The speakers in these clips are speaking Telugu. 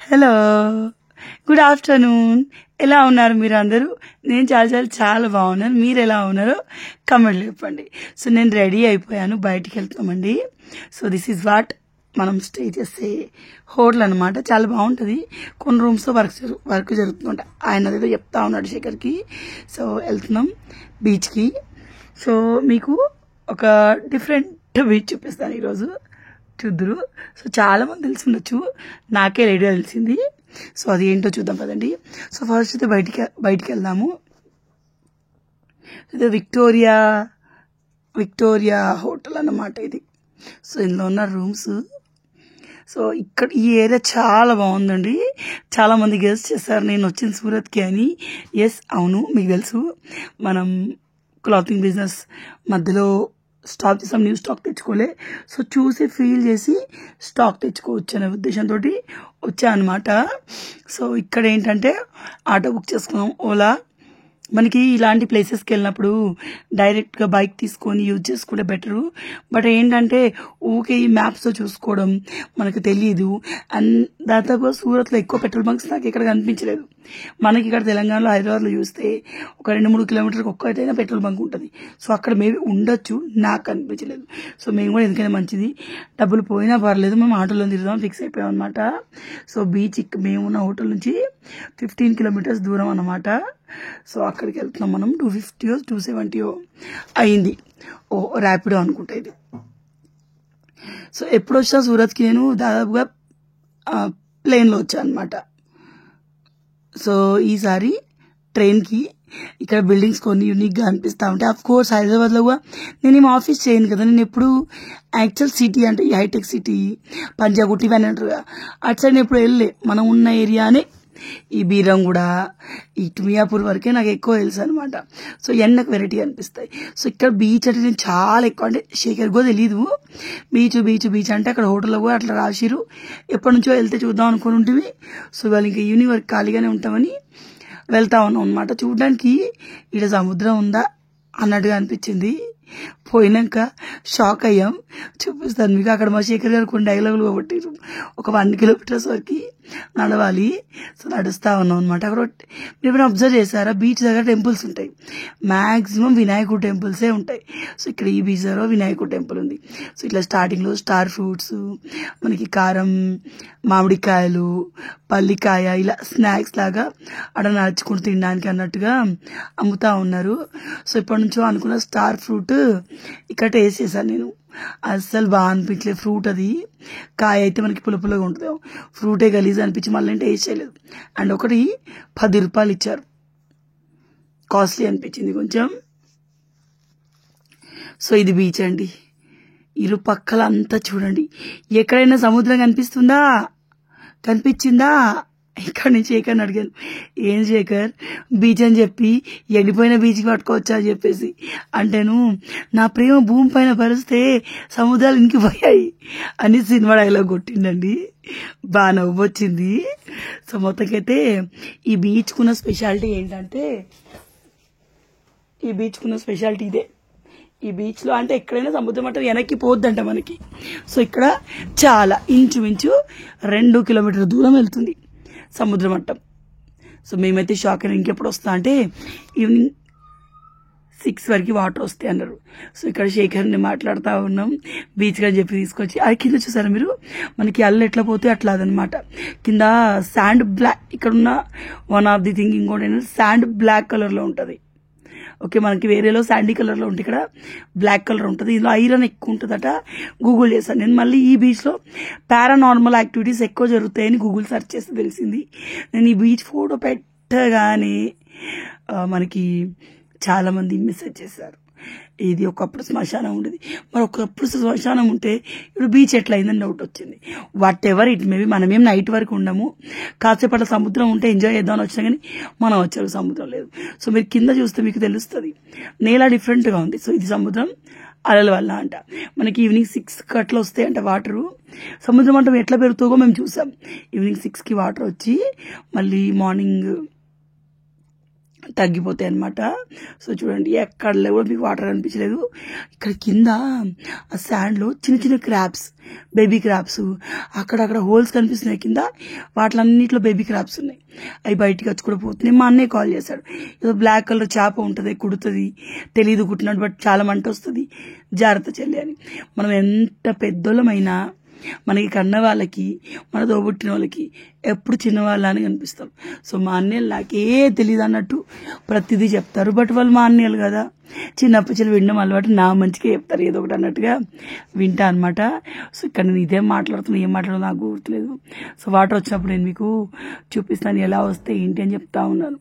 Hello, good afternoon. ఎలా ఉన్నారు మీరు అందరూ? నేను చాలా చాలా చాలా బాగున్నాను. మీరు ఎలా ఉన్నారో కమెంట్లు చెప్పండి. సో నేను రెడీ అయిపోయాను, బయటికి వెళ్తామండి. సో దిస్ ఈజ్ వాట్ మనం స్టే చేసే హోటల్ అనమాట. చాలా బాగుంటుంది. కొన్ని రూమ్స్లో వర్క్ జరుగుతుంట. ఆయన ఏదో చెప్తా ఉన్నాడు శేఖర్కి. సో వెళ్తున్నాం బీచ్కి. సో మీకు ఒక డిఫరెంట్ బీచ్ చూపిస్తాను ఈరోజు, చూద్దరు. సో చాలా మంది తెలిసి ఉండొచ్చు, నాకే లేట్గా తెలిసింది. సో అది ఏంటో చూద్దాం పదండి. సో ఫస్ట్ అయితే బయటికి వెళ్దాము. ఇది విక్టోరియా హోటల్ అన్నమాట ఇది. సో ఇందులో ఉన్న రూమ్స్. సో ఇక్కడ ఈ ఏరియా చాలా బాగుందండి. చాలా మంది గెస్ట్ చేస్తారు నేను వచ్చిన సూరత్కి అని. ఎస్, అవును, మీకు తెలుసు మనం క్లాతింగ్ బిజినెస్ మధ్యలో స్టాక్ చేసాం, న్యూ స్టాక్ తెచ్చుకోలే. సో చూసి ఫీల్ చేసి స్టాక్ తెచ్చుకోవచ్చు అనే ఉద్దేశంతో వచ్చా అనమాట. సో ఇక్కడ ఏంటంటే ఆటో బుక్ చేసుకున్నాం, ఓలా. మనకి ఇలాంటి ప్లేసెస్కి వెళ్ళినప్పుడు డైరెక్ట్గా బైక్ తీసుకొని యూజ్ చేసుకుంటే బెటరు. బట్ ఏంటంటే ఊకే ఈ మ్యాప్స్తో చూసుకోవడం మనకు తెలియదు. అండ్ దాదాపు సూరత్లో ఎక్కువ పెట్రోల్ బంక్స్ నాకు ఇక్కడ కనిపించలేదు. మనకి ఇక్కడ తెలంగాణలో, హైదరాబాద్లో చూస్తే ఒక 2-3 కిలోమీటర్కి ఒక్కటైనా పెట్రోల్ బంక్ ఉంటుంది. సో అక్కడ మేబీ ఉండొచ్చు, నాకు కనిపించలేదు. సో మేము కూడా ఎందుకైనా మంచిది, డబ్బులు పోయినా పర్లేదు, మేము ఆటోలో తిరుగుదాం ఫిక్స్ అయిపోయాం అనమాట. సో బీచ్ మేము ఉన్న హోటల్ నుంచి 15 కిలోమీటర్స్ దూరం అన్నమాట. సో అక్కడికి వెళ్తున్నాం మనం. 250 270 అయింది. ఓ ర్యాపిడో అనుకుంటా ఇది. సో ఎప్పుడు వచ్చినా సూరత్కి నేను దాదాపుగా ప్లేన్లో వచ్చాను అనమాట. సో ఈసారి ట్రైన్కి. ఇక్కడ బిల్డింగ్స్ కొన్ని యూనిక్గా అనిపిస్తూ ఉంటాయి. అఫ్ కోర్స్ హైదరాబాద్లో కూడా నేను ఏం ఆఫీస్ చేయను కదా, నేను ఎప్పుడు యాక్చువల్ సిటీ అంటే ఈ హైటెక్ సిటీ, పంజాగుట్టి ఇవన్నీ అంటారు కదా, అటు సైడ్ ఎప్పుడు వెళ్ళలే. మనం ఉన్న ఏరియానే ఈ బీరంగూడ, ఈ మియాపూర్ వరకే నాకు ఎక్కువ తెలుసు అనమాట. సో నాకు వెరైటీ అనిపిస్తాయి. సో ఇక్కడ బీచ్ అంటే నేను చాలా ఎక్కువ, అంటే శేఖర్ కూడా తెలీదు బీచ్ అంటే అక్కడ హోటల్లో కూడా అట్లా రాసిరు. ఎప్పటి నుంచో వెళ్తే చూద్దాం అనుకుని ఉంటుంది. సో వాళ్ళు ఇంకా ఈవినింగ్ వరకు ఖాళీగానే ఉంటామని వెళ్తా ఉన్నాం అనమాట. చూడడానికి ఇక్కడ సముద్రం ఉందా అన్నట్టుగా అనిపించింది. పోయినాక షాక్ అయ్యాం, చూపిస్తాను మీకు. అక్కడ మా శేఖర్ గారు కొన్ని డైలాగులు కొట్టిరు. ఒక 1 కిలోమీటర్స్ వరకు నడవాలి. సో నడుస్తూ ఉన్నాం అనమాట. అక్కడ మీరు అబ్జర్వ్ చేశారా, బీచ్ దగ్గర టెంపుల్స్ ఉంటాయి, మ్యాక్సిమం వినాయకుడు టెంపుల్సే ఉంటాయి. సో ఇక్కడ ఈ బీచ్ దగ్గర వినాయకుడు టెంపుల్ ఉంది. సో ఇట్లా స్టార్టింగ్లో స్టార్ ఫ్రూట్స్, మనకి కారం, మామిడికాయలు, పల్లికాయ, ఇలా స్నాక్స్ లాగా అక్కడ నడుచుకుంటూ తినడానికి అన్నట్టుగా అమ్ముతా ఉన్నారు. సో ఇప్పటి నుంచో అనుకున్న స్టార్ ఫ్రూట్ ఇక్కడ టేస్ట్ చేశాను నేను. అస్సలు బాగా అనిపించలేదు ఫ్రూట్. అది కాయ అయితే మనకి పుల్లగా ఉంటుంది, ఫ్రూటే గలీజ్ అనిపించి మళ్ళీ టేస్ట్ చేయలేదు. అండ్ ఒకటి 10 రూపాయలు ఇచ్చారు, కాస్ట్లీ అనిపించింది కొంచెం. సో ఇది బీచ్ అండి. ఇరు పక్కల అంతా చూడండి. ఎక్కడైనా సముద్రం కనిపించిందా? ఇక్కడ నుంచి శేఖర్ని అడిగాను, ఏం శేఖర్ బీచ్ అని చెప్పి ఎండిపోయిన బీచ్కి పట్టుకోవచ్చా అని చెప్పేసి. అంటేను నా ప్రేమ భూమి పైన పరిస్తే సముద్రాలు ఇంకిపోయాయి అని సినిమా డైలాగ్ కొట్టిండండి. బాగా నవ్వొచ్చింది. సో మొత్తంకైతే ఈ బీచ్కున్న స్పెషాలిటీ ఏంటంటే, ఇదే. ఈ బీచ్లో అంటే ఎక్కడైనా సముద్రం అంటే వెనక్కి పోద్దంట మనకి. సో ఇక్కడ చాలా ఇంచుమించు 2 కిలోమీటర్ల దూరం వెళ్తుంది సముద్ర మట్టం. సో మేమైతే షాక్ అయినా. ఇంకెప్పుడు వస్తా అంటే ఈవినింగ్ 6 వరకు వాటర్ వస్తాయి అన్నారు. సో ఇక్కడ శేఖర్ని మాట్లాడుతూ ఉన్నాం, బీచ్గా అని చెప్పి తీసుకొచ్చి. అది కింద చూసారా మీరు, మనకి అల్లు ఎట్లా పోతే అట్లా అదనమాట. కింద శాండ్ బ్లాక్, ఇక్కడ ఉన్న వన్ ఆఫ్ ది థింగ్ ఇంకోటి ఏంటంటే శాండ్ బ్లాక్ కలర్లో ఉంటుంది. ఓకే, మనకి వేరేలో శాండీ కలర్లో ఉంటుంది, ఇక్కడ బ్లాక్ కలర్ ఉంటుంది. ఇందులో ఐరన్ ఎక్కువ ఉంటుందట. గూగుల్ చేశాను నేను. మళ్ళీ ఈ బీచ్లో పారానార్మల్ యాక్టివిటీస్ ఎక్కువ జరుగుతాయని గూగుల్ సెర్చ్ చేస్తే తెలిసింది. నేను ఈ బీచ్ ఫోటో పెట్టగానే మనకి చాలామంది మెసేజ్ చేశారు, ఇది ఒకప్పుడు శ్మశానం ఉండేది, మరి ఒకప్పుడు శ్మశానం ఉంటే ఇప్పుడు బీచ్ ఎట్లా అయిందని డౌట్ వచ్చింది. వాట్ ఎవర్ ఇట్ మేబీ, మనమేం నైట్ వరకు ఉండము, కాసేపు అట్లా సముద్రం ఉంటే ఎంజాయ్ చేద్దామని వచ్చినా కానీ మనం వచ్చారు, సముద్రం లేదు. సో మీరు కింద చూస్తే మీకు తెలుస్తుంది, నేల డిఫరెంట్గా ఉంది. సో ఇది సముద్రం అలల వల్ల అంట. మనకి ఈవినింగ్ 6 అట్లా వస్తాయంట వాటరు. సముద్రం అంటే ఎట్లా పెరుగుతుందో మేము చూసాం. ఈవినింగ్ 6కి వాటర్ వచ్చి మళ్ళీ మార్నింగ్ తగ్గిపోతాయి అన్నమాట. సో చూడండి ఎక్కడ కూడా మీకు వాటర్ అనిపించలేదు. ఇక్కడ కింద ఆ శాండ్లో చిన్న చిన్న క్రాబ్స్, బేబీ క్రాబ్స్, అక్కడక్కడ హోల్స్ కనిపిస్తున్నాయి కింద. వాటిలన్నింటిలో బేబీ క్రాబ్స్ ఉన్నాయి. అవి బయటికి వచ్చి కూడా పోతున్నాయి. మా అన్నయ్య కాల్ చేశాడు, ఏదో బ్లాక్ కలర్ చేప ఉంటుంది, కుడుతుంది, తెలియదు కుట్టినట్టు, బట్ చాలా మంట వస్తుంది, జాగ్రత్త చెల్లి అని. మనం ఎంత పెద్దోళ్ళమైనా మనకి కన్న వాళ్ళకి, మన తోబుట్టిన వాళ్ళకి ఎప్పుడు చిన్నవాళ్ళ అని కనిపిస్తాం. సో మా అన్నయ్యలు నాకే తెలియదు అన్నట్టు ప్రతిదీ చెప్తారు. బట్ వాళ్ళు మా అన్నయ్యలు కదా, చిన్నప్పటి నుంచి వినడం అలవాటు, నా మంచిగా చెప్తారు ఏదో ఒకటి అన్నట్టుగా వింటా అనమాట. సో ఇక్కడ నేను ఇదేం మాట్లాడుతున్నా, ఏం మాట్లాడో నాకు గుర్తులేదు. సో వాటర్ వచ్చినప్పుడు నేను మీకు చూపిస్తాను ఎలా వస్తే ఏంటి అని చెప్తా ఉన్నాను.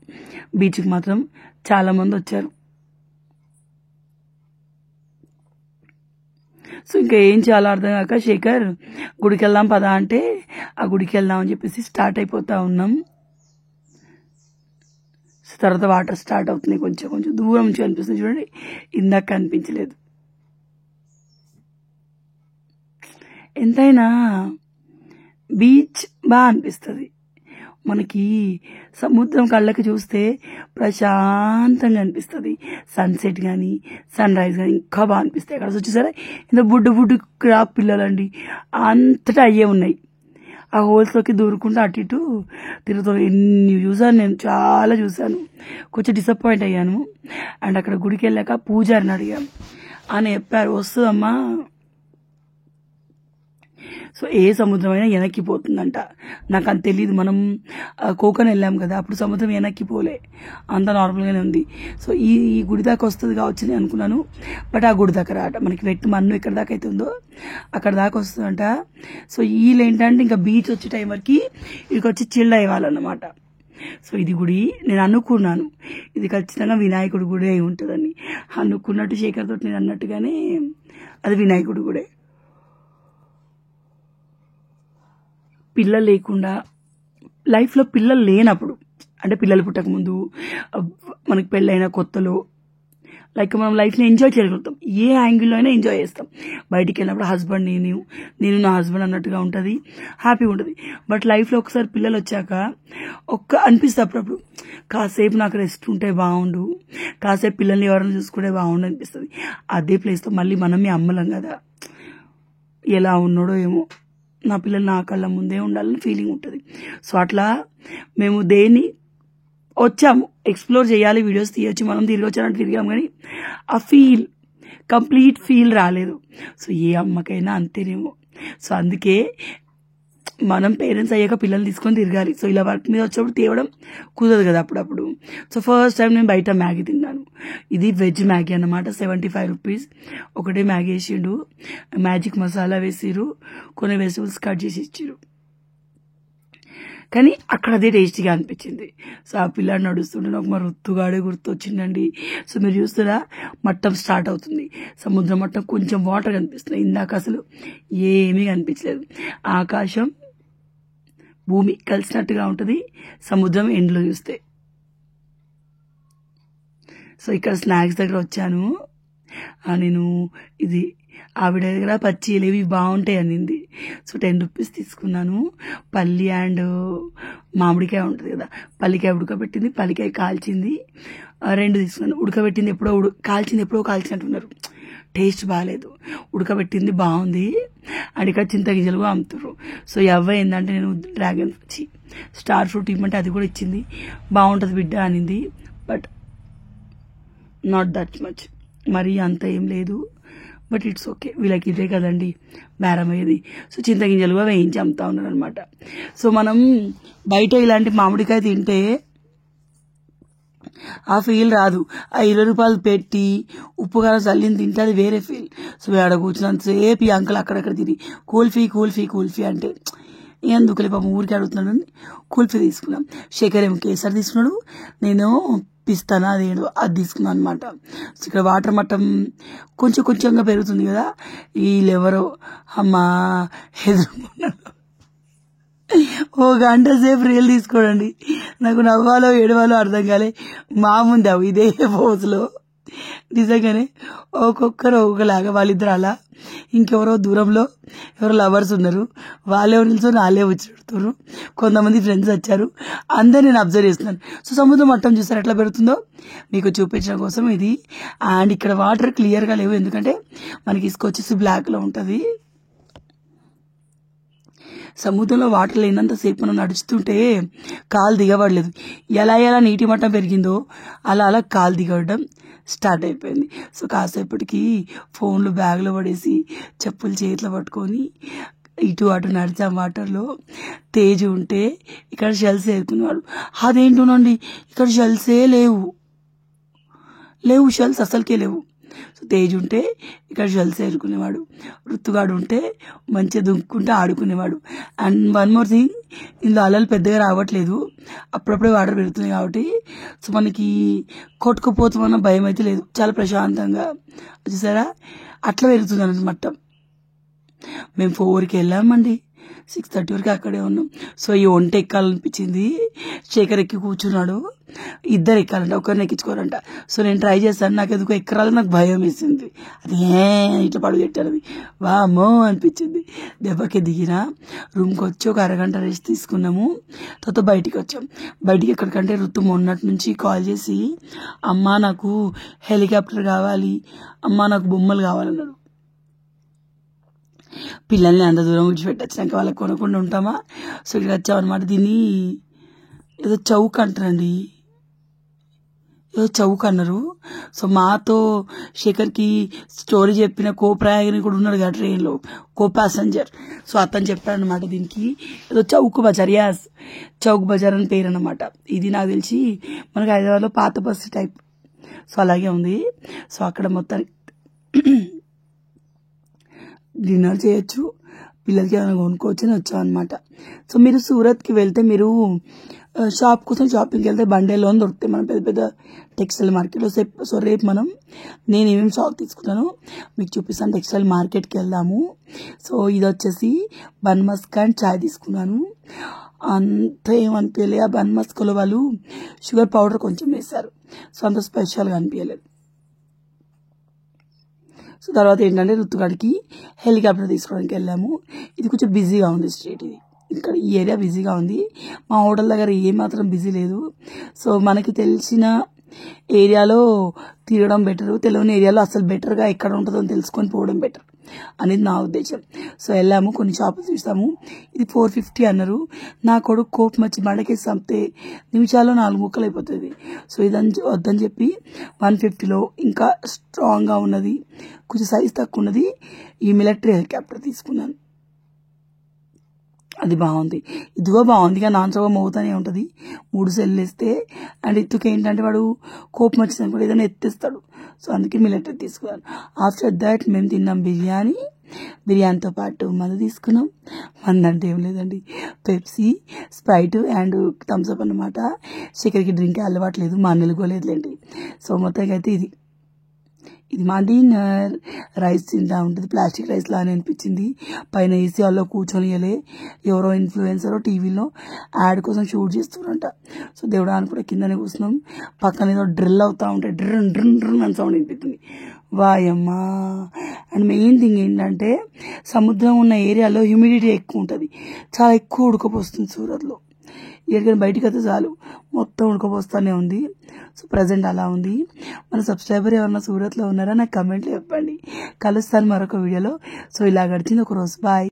బీచ్కి మాత్రం చాలామంది వచ్చారు. సో ఇంకా ఏం చేయాలో అర్థం కాక శేఖర్ గుడికి వెళ్దాం పదా అంటే ఆ గుడికి వెళ్దాం అని చెప్పేసి స్టార్ట్ అయిపోతా ఉన్నాం. తర్వాత వాటర్ స్టార్ట్ అవుతున్నాయి, కొంచెం కొంచెం దూరం నుంచి కనిపిస్తుంది. చూడండి ఇందాక కనిపించలేదు. ఎంతైనా బీచ్ బాగా అనిపిస్తుంది మనకి. సముద్రం కళ్ళకి చూస్తే ప్రశాంతంగా అనిపిస్తుంది. సన్సెట్ కానీ సన్ రైజ్ కానీ ఇంకా బాగా అనిపిస్తాయి. అక్కడ వచ్చేసరి ఇంత బుడ్డు క్రాప్ పిల్లలండి, అంతటా అయ్యే ఉన్నాయి. ఆ హోల్స్లోకి దూరుకుంటూ అటు ఇటు తిరుగుతారు. ఎన్ని చూసాను నేను, చాలా చూశాను. కొంచెం డిసప్పాయింట్ అయ్యాను. అండ్ అక్కడ గుడికి వెళ్ళాక పూజారిని అడిగాం, ఆయన చెప్పారు వస్తుందమ్మా. సో ఏ సముద్రం అయినా వెనక్కిపోతుందంట. నాకు అంత తెలియదు. మనం కోకన్ వెళ్ళాం కదా, అప్పుడు సముద్రం వెనక్కిపోలే, అంత నార్మల్గానే ఉంది. సో ఈ గుడి దాకా వస్తుంది కావచ్చు అని అనుకున్నాను. బట్ ఆ గుడి దగ్గర అట మనకి మన్ను ఎక్కడ దాకా అయితే ఉందో అక్కడ దాకా వస్తుందంట. సో వీళ్ళు ఏంటంటే ఇంకా బీచ్ వచ్చే టైం వరకు ఇక్కడికి వచ్చి చిల్డ్ అయ్యేవాళ్ళన్నమాట. సో ఇది గుడి నేను అనుకున్నాను, ఇది ఖచ్చితంగా వినాయకుడి గుడి అయి ఉంటుందని అనుకున్నట్టు శేఖర్ తోటి నేను అన్నట్టుగానే అది వినాయకుడి గుడే. పిల్లలు లేకుండా, లైఫ్లో పిల్లలు లేనప్పుడు, అంటే పిల్లలు పుట్టకముందు, మనకి పెళ్ళైన కొత్తలో, లైక్ మనం లైఫ్ని ఎంజాయ్ చేయగలుగుతాం. ఏ యాంగిల్లో అయినా ఎంజాయ్ చేస్తాం. బయటికి వెళ్ళినప్పుడు హస్బెండ్ నేను నా హస్బెండ్ అన్నట్టుగా ఉంటుంది, హ్యాపీగా ఉంటుంది. బట్ లైఫ్లో ఒకసారి పిల్లలు వచ్చాక అనిపిస్తుంది అప్పుడప్పుడు, కాసేపు నాకు రెస్ట్ ఉంటే బాగుండు, కాసేపు పిల్లల్ని ఎవరైనా చూసుకుంటే బాగుండు అనిపిస్తుంది. అదే ప్లేస్లో మళ్ళీ మనమే అమ్మలం కదా, ఎలా ఉన్నాడో ఏమో, నా పిల్లలు నా కళ్ళ ముందే ఉండాలని ఫీలింగ్ ఉంటుంది. సో అట్లా మేము దేన్ని వచ్చాము, ఎక్స్ప్లోర్ చేయాలి, వీడియోస్ తీయొచ్చు, మనం తిరిగి వచ్చానంటే తిరిగాము, కానీ ఆ కంప్లీట్ ఫీల్ రాలేదు. సో ఏ అమ్మకైనా అంతేనేమో. సో అందుకే మనం పేరెంట్స్ అయ్యాక పిల్లల్ని తీసుకొని తిరగాలి. సో ఇలా వర్క్ మీద వచ్చినప్పుడు తేవడం కుదరదు కదా అప్పుడప్పుడు. సో ఫస్ట్ టైం నేను బయట మ్యాగీ తిన్నాను. ఇది వెజ్ మ్యాగీ అన్నమాట, 75 రూపీస్. ఒకటే మ్యాగీ వేసిండు, మ్యాజిక్ మసాలా వేసిరు, కొన్ని వెజిటబుల్స్ కట్ చేసి ఇచ్చిరు. కానీ అక్కడ అదే టేస్టీగా అనిపించింది. సో ఆ పిల్లాడు నడుస్తుంటే నాకు మా రుత్తుగాడే గుర్తొచ్చిందండి. సో మీరు చూస్తారా, మట్టం స్టార్ట్ అవుతుంది, సముద్రం మట్టం, కొంచెం వాటర్ కనిపిస్తున్నాయి. ఇందాక అసలు ఏమీ కనిపించలేదు. ఆకాశం భూమి కలిసినట్టుగా ఉంటుంది సముద్రం ఎండ్లో చూస్తే. సో ఇక్కడ స్నాక్స్ దగ్గర వచ్చాను నేను. ఇది ఆవిడ దగ్గర పచ్చిలేవి బాగుంటాయి అనింది. సో 10 రూపీస్ తీసుకున్నాను. పల్లి అండ్ మామిడికాయ ఉంటుంది కదా, పల్లికాయ ఉడకబెట్టింది, పల్లికాయ కాల్చింది, 2 తీసుకున్నాను. ఉడకబెట్టింది ఎప్పుడో కాల్చింది ఎప్పుడో కాల్చినట్టున్నారు, టేస్ట్ బాగాలేదు. ఉడకబెట్టింది బాగుంది. అండ్ ఇక్కడ చింతగింజలు కూడా అమ్ముతారు. సో అవ్వ ఏంటంటే నేను డ్రాగన్ స్టార్ ఫ్రూట్ ఇవ్వమంటే అది కూడా ఇచ్చింది, బాగుంటుంది బిడ్డ అనింది. బట్ నాట్ దట్ మచ్, మరీ అంత ఏం లేదు. బట్ ఇట్స్ ఓకే, వీళ్ళకి ఇదే కదండి బేరం అయ్యేది. సో చింతగింజలు కూడా వేయించి అమ్ముతా ఉన్నారు అనమాట. సో మనం బయట ఇలాంటి మామిడికాయ తింటే ఆ ఫీల్ రాదు. ఆ 20 రూపాయలు పెట్టి ఉప్పు కారం చల్లిని తింటే అది వేరే ఫీల్. సో ఆడ కూర్చున్నంతసేపు ఈ అంకల్ అక్కడక్కడ తిరిగి కూల్ఫీ అంటే ఎందుకులే పాపం ఊరికి అడుగుతున్నాడు అని కూల్ఫీ తీసుకున్నాం. శేఖర్ ఏమో కేసరి తీసుకున్నాడు, నేను పిస్తానా అదేదో అది తీసుకున్నాను అనమాట. సో ఇక్కడ వాటర్ మట్టం కొంచెంగా పెరుగుతుంది కదా, వీళ్ళెవరో అమ్మా ఎదురుకున్నారు. ఓ గంట సేపు రీల్ తీసుకోండి, నాకు నవ్వాలో ఏడవాలో అర్థం కాలే. మా ముందు ఇదే పోజులో నిజంగానే ఒక్కొక్కరు ఒకలాగా, వాళ్ళిద్దరు అలా, ఇంకెవరో దూరంలో ఎవరో లవర్స్ ఉన్నారు, వాళ్ళే నిల్చొని వాళ్ళే వచ్చి కొంతమంది ఫ్రెండ్స్ వచ్చారు, అందరు నేను అబ్జర్వ్ చేస్తున్నాను. సో సముద్రం మట్టం చూస్తారు ఎట్లా పెరుగుతుందో మీకు చూపించడం కోసం ఇది. అండ్ ఇక్కడ వాటర్ క్లియర్గా లేవు, ఎందుకంటే మనకి ఇసుక వచ్చేసి బ్లాక్లో ఉంటుంది. సముద్రంలో వాటర్ లేనంతసేపు మనం నడుస్తుంటే కాలు దిగబడలేదు. ఎలా నీటి మట్టం పెరిగిందో అలా కాలు దిగబడడం స్టార్ట్ అయిపోయింది. సో కాసేపటికి ఫోన్లు బ్యాగ్లో పడేసి చెప్పులు చేతిలో పట్టుకొని ఇటు అటు నడిచాం వాటర్లో. తేజ్ ఉంటే ఇక్కడ షెల్స్ ఏరుకునేవాడు. అదేంటోనండి, ఇక్కడ షెల్సే లేవు, షెల్స్ అసలుకే లేవు. సో తేజ్ ఉంటే ఇక్కడ షెల్స్ ఏరుకునేవాడు, ఋతుగాడు ఉంటే మంచిగా దుంకుకుంటే ఆడుకునేవాడు. అండ్ వన్ మోర్ థింగ్, ఇందులో అలలు పెద్దగా రావట్లేదు, అప్పుడప్పుడే వాటర్ పెరుగుతుంది కాబట్టి సో మనకి కొట్టుకుపోతామన్న భయం అయితే లేదు, చాలా ప్రశాంతంగా. చూసారా అట్లా పెరుగుతుంది అన్నమాట మట్టం. మేము 4కి వెళ్ళామండి, 6:30 వరకు అక్కడే ఉన్నాం. సో ఈ ఒంట ఎక్కాలనిపించింది, శేఖర్ ఎక్కి కూర్చున్నాడు, ఇద్దరు ఎక్కాలంట, ఒకరిని ఎక్కించుకోరంట. సో నేను ట్రై చేశాను, నాకు ఎందుకో ఎక్కరాలని నాకు భయం వేసింది, అది ఇట్లా పడుగు పెట్టారు, అది వామో అనిపించింది. దెబ్బకి దిగిన రూమ్కి వచ్చి ఒక అరగంట రెస్ట్ తీసుకున్నాము. తర్వాత బయటికి వచ్చాం. బయటికి ఎక్కడికంటే ఋతు మొన్నటి నుంచి కాల్ చేసి, అమ్మ నాకు హెలికాప్టర్ కావాలి, అమ్మ నాకు బొమ్మలు కావాలన్నాడు. పిల్లల్ని అంత దూరం విడిచిపెట్టొచ్చినాక వాళ్ళకి కొనకుండా ఉంటామా? సో ఇక్కడ వచ్చామన్నమాట. దీన్ని ఏదో చౌక్ అంటారండి, ఏదో చౌక్ అన్నారు. సో మాతో శేఖర్కి స్టోరీ చెప్పిన ప్రయాణికుడు కూడా ఉన్నాడు కదా ట్రైన్లో, ప్యాసెంజర్. సో అతను చెప్పాడనమాట దీనికి ఏదో చౌక్ బజార్, చౌక్ బజార్ అని పేరు అనమాట. ఇది నాకు తెలిసి మనకి హైదరాబాద్లో పాత బస్సు టైప్, సో అలాగే ఉంది. సో అక్కడ మొత్తానికి డిన్నర్ చేయొచ్చు, పిల్లలకి ఏమైనా కొనుక్కోవచ్చు అని వచ్చాం అనమాట. సో మీరు సూరత్కి వెళ్తే మీరు షాప్ కోసం షాపింగ్కి వెళ్తే బండేలో దొరుకుతాయి మన పెద్ద పెద్ద టెక్స్టైల్ మార్కెట్లో. సో రేపు నేను ఏమేమి షాప్ తీసుకున్నాను మీకు చూపిస్తాను. టెక్స్టైల్ మార్కెట్కి వెళ్దాము. సో ఇది వచ్చేసి బన్ మస్క్ అండ్ చాయ్ తీసుకున్నాను. అంత ఏమనిపించలేదు, ఆ బన్ మస్క్లో వాళ్ళు షుగర్ పౌడర్ కొంచెం వేశారు, సో అంత స్పెషల్గా అనిపించలేదు. సో తర్వాత ఏంటంటే ఋతుగాడికి హెలికాప్టర్ తీసుకోవడానికి వెళ్ళాము. ఇది కొంచెం బిజీగా ఉంది స్ట్రీట్, ఇక్కడ ఈ ఏరియా బిజీగా ఉంది. మా హోటల్ దగ్గర ఏమాత్రం బిజీ లేదు. సో మనకి తెలిసిన ఏరియాలో తిరగడం బెటర్, తెలియని ఏరియాలో అసలు బెటర్గా ఎక్కడ ఉంటుందో తెలుసుకొని పోవడం బెటర్ అనేది నా ఉద్దేశం. సో వెళ్ళాము, కొన్ని షాపులు చూసాము. ఇది 450 అన్నారు. నా కొడుకు కోపం వచ్చి బండకేసి చంపితే నిమిషాల్లో 4 ముక్కలు అయిపోతుంది. సో ఇదని వద్దని చెప్పి 150లో ఇంకా స్ట్రాంగ్గా ఉన్నది, కొంచెం సైజ్ తక్కువ ఉన్నది, ఈ మిలిటరీ హెలికాప్టర్ తీసుకున్నాను. అది బాగుంది, ఇదిగో బాగుంది, ఇక నాన్ స్టాప్గా మోగుతూనే ఉంటుంది. 3 సెల్లు వేస్తే. అండ్ ఇత్తుకు ఏంటంటే వాడు కోపం వచ్చింది కూడా ఏదైనా ఎత్తేస్తాడు, సో అందుకే మిలిటరీ తీసుకున్నాను. ఆఫ్టర్ దాట్ మేము తిన్నాం బిర్యానీతో పాటు మందు తీసుకున్నాం. మందు అంటే ఏం లేదండి, పెప్సీ, స్ప్రైట్ అండ్ థమ్స్అప్ అన్నమాట. శేఖర్కి డ్రింక్ అలవాటు లేదు, మా అన్నలు గోలేదులేండి. సో మొత్తానికి అయితే ఇది మా డిన్నర్. రైస్ తింటా ఉంటుంది, ప్లాస్టిక్ రైస్ లానే అనిపించింది. పైన ఏసీ హాల్లో కూర్చొని ఎవరో ఇన్ఫ్లుయెన్సర్ టీవీలో యాడ్ కోసం షూట్ చేస్తున్నారంట. సో దేవుడానికి కూడా కిందనే కూర్చున్నాం. పక్కన ఏదో డ్రిల్ అవుతా ఉంటే డ్రిన్ డ్రిన్ డ్రిన్ అని సౌండ్ వినిపిస్తుంది, వాయమ్మా. అండ్ మెయిన్ థింగ్ ఏంటంటే సముద్రం ఉన్న ఏరియాలో హ్యూమిడిటీ ఎక్కువ ఉంటుంది, చాలా ఎక్కువ ఉడకపోస్తుంది సూరత్లో. ఎక్కడికైనా బయటికి అయితే చాలు మొత్తం ఉడకపోస్తూనే ఉంది. సో ప్రజెంట్ అలా ఉంది. మన సబ్స్క్రైబర్ ఎవరన్నా సూరత్లో ఉన్నారా నాకు కమెంట్లో చెప్పండి. కలుస్తాను మరొక వీడియోలో. సో ఇలా గడిచింది ఒక రోజు. బాయ్.